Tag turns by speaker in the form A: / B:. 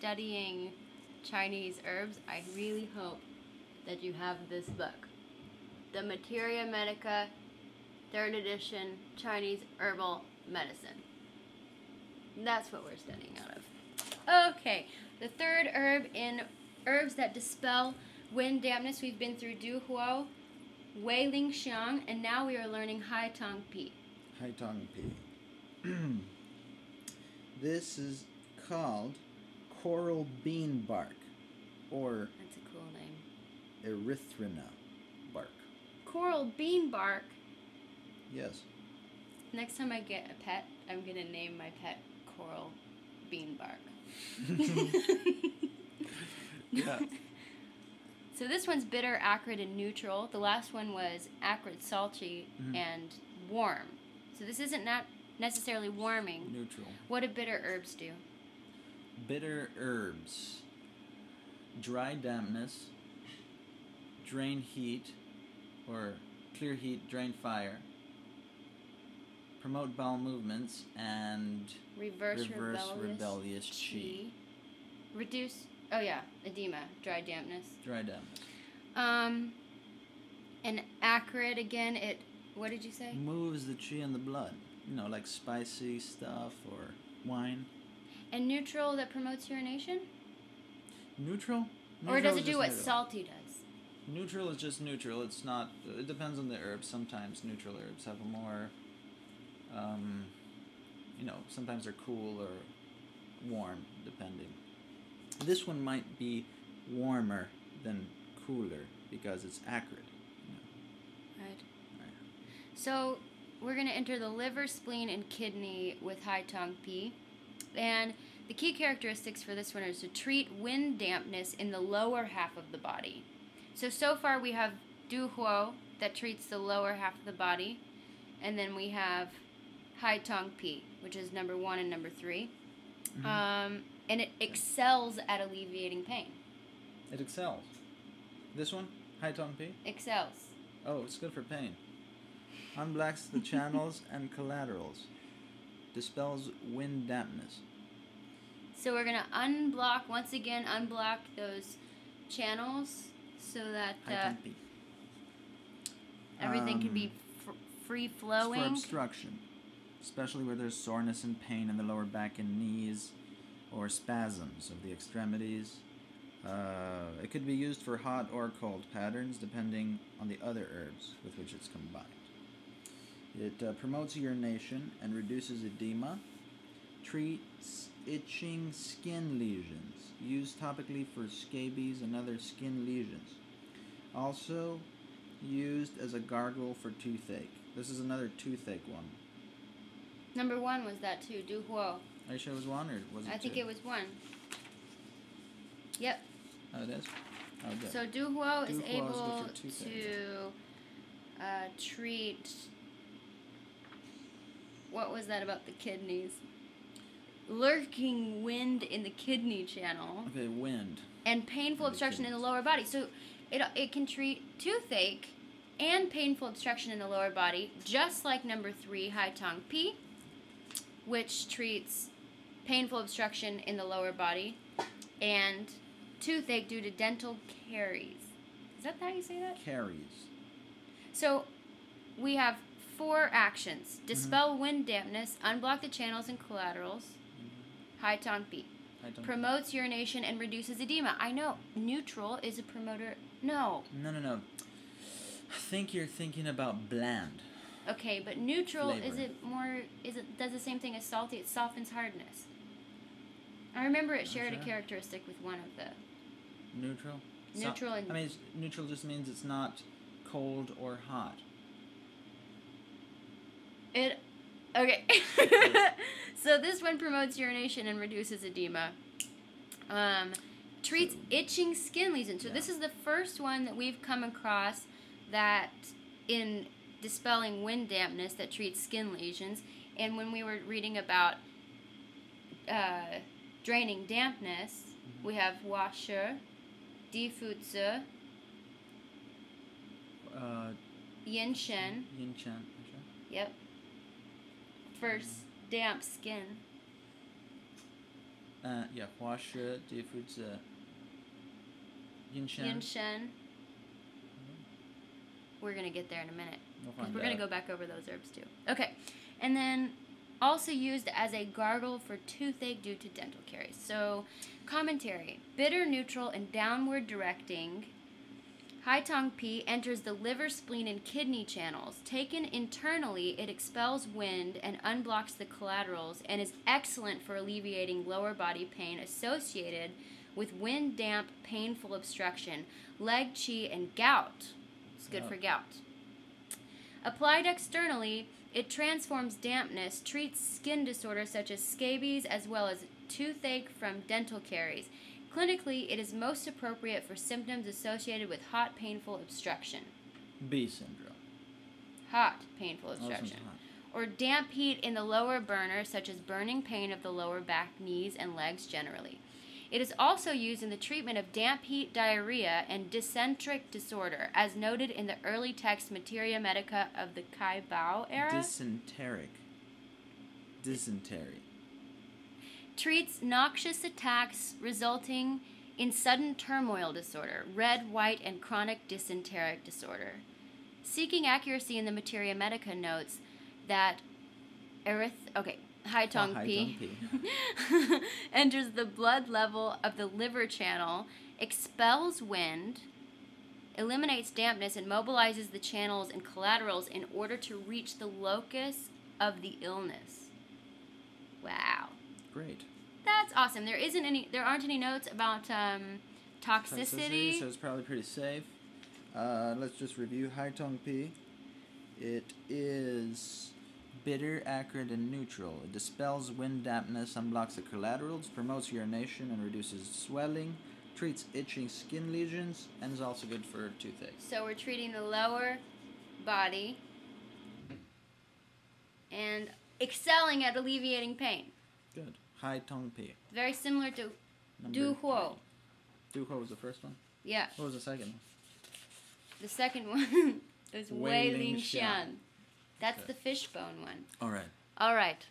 A: studying Chinese herbs, I really hope that you have this book. The Materia Medica, 3rd edition, Chinese Herbal Medicine. That's what we're studying out of. Okay, the third herb in herbs that dispel wind dampness, we've been through Du Huo, Wei Ling Xiang, and now we are learning Hai Tong Pi.
B: Hai Tong Pi. This is called coral bean bark, or
A: That's a cool name.
B: erythrina bark.
A: Coral bean bark.
B: Yes.
A: Next time I get a pet, I'm going to name my pet Coral Bean Bark.
B: Yeah.
A: So this one's bitter, acrid, and neutral. The last one was acrid, salty, and warm. So this isn't not necessarily warming.
B: Neutral.
A: What do bitter herbs do?
B: Bitter herbs. Dry dampness, drain heat, or clear heat, drain fire, promote bowel movements, and
A: Reverse
B: rebellious qi.
A: Reduce, oh yeah, edema, dry dampness.
B: Dry dampness.
A: And acrid, again, it, what did you say?
B: Moves the qi in the blood. You know, like spicy stuff or wine.
A: And neutral, that promotes urination?
B: Neutral?
A: Or does it
B: is
A: do what
B: neutral.
A: salty does?
B: Neutral is just neutral. It's not, it depends on the herb. Sometimes neutral herbs have a more, you know, sometimes they're cool or warm, depending. This one might be warmer than cooler because it's acrid. You know.
A: Right.
B: Right.
A: So we're going to enter the liver, spleen, and kidney with Hai Tong Pi. And the key characteristics for this one is to treat wind dampness in the lower half of the body. So far we have Du Huo that treats the lower half of the body. And then we have Hai Tong Pi, which is number 1 and number 3. And it excels at alleviating pain.
B: It excels. This one, Hai Tong Pi?
A: Excels.
B: Oh, it's good for pain. Unblocks the channels and collaterals. Dispels wind dampness.
A: So we're going to unblock, once again, unblock those channels so that
B: Hai Tong Pi.
A: everything can be free-flowing.
B: It's for obstruction, especially where there's soreness and pain in the lower back and knees, or spasms of the extremities. It could be used for hot or cold patterns, depending on the other herbs with which it's combined. It promotes urination and reduces edema, treats itching skin lesions, used topically for scabies and other skin lesions. Also used as a gargle for toothache. This is another toothache one.
A: Number 1 was that too, Du Huo.
B: Are you sure it was one, or was it
A: I think
B: two?
A: it was 1. Yep.
B: Oh, it is? Oh, good.
A: So Du Huo is
B: Du Huo is
A: able
B: good for toothache.
A: to treat, what was that about the kidneys? Lurking wind in the kidney channel.
B: Okay, wind.
A: And painful obstruction in the lower body. So it can treat toothache and painful obstruction in the lower body, just like number 3, Hai Tong Pi, which treats painful obstruction in the lower body and toothache due to dental caries. Is that how you say that?
B: Caries.
A: So we have 4 actions. Dispel wind dampness, unblock the channels and collaterals, Hai Tong Pi. Promotes urination and reduces edema. I know. Neutral is a promoter. No.
B: No. I think you're thinking about bland.
A: Okay, but neutral,
B: Flavor.
A: does the same thing as salty? It softens hardness. I remember it shared a
B: sure.
A: characteristic with one of the...
B: Neutral?
A: Neutral and...
B: neutral just means it's not cold or hot.
A: Okay. So this one promotes urination and reduces edema. Treats itching skin lesions. So this is the first one that we've come across that in dispelling wind dampness that treats skin lesions. And when we were reading about draining dampness, we have washer, diffuse, yin shen.
B: Yin Chan.
A: Yep. First, damp skin.
B: Yeah, 花石对付着阴山。
A: yin shen. We're going to get there in a minute.
B: We'll
A: Because
B: find
A: we're going to
B: out.
A: go back over those herbs too. Okay. And then also used as a gargle for toothache due to dental caries. So, commentary. Bitter, neutral, and downward directing. Hai Tong Pi enters the liver, spleen, and kidney channels. Taken internally, it expels wind and unblocks the collaterals and is excellent for alleviating lower body pain associated with wind, damp, painful obstruction, leg qi, and gout. It's good for gout. Applied externally, it transforms dampness, treats skin disorders such as scabies as well as toothache from dental caries. Clinically, it is most appropriate for symptoms associated with hot, painful obstruction.
B: B syndrome.
A: Hot, painful obstruction.
B: Hot.
A: Or damp heat in the lower burner, such as burning pain of the lower back, knees, and legs generally. It is also used in the treatment of damp heat diarrhea and dysenteric disorder, as noted in the early text Materia Medica of the Kai Bao era.
B: Dysenteric. Dysentery.
A: Treats noxious attacks resulting in sudden turmoil disorder, red, white, and chronic dysenteric disorder. Seeking accuracy in the Materia Medica notes that Hai Tong Pi enters the blood level of the liver channel, expels wind, eliminates dampness, and mobilizes the channels and collaterals in order to reach the locus of the illness. Wow.
B: Great.
A: That's awesome. There aren't any notes about toxicity.
B: So it's probably pretty safe. Let's just review Hai Tong Pi. It is bitter, acrid, and neutral. It dispels wind dampness, unblocks the collaterals, promotes urination, and reduces swelling, treats itching skin lesions, and is also good for toothache.
A: So we're treating the lower body and excelling at alleviating pain.
B: Good. Hai Tong Pi.
A: Very similar to Du Huo.
B: Du Huo was the first one?
A: Yeah.
B: What was the second one?
A: The second one is
B: Wei
A: Wei Ling
B: Ling
A: Xian. That's the fishbone one.
B: All right.
A: All right.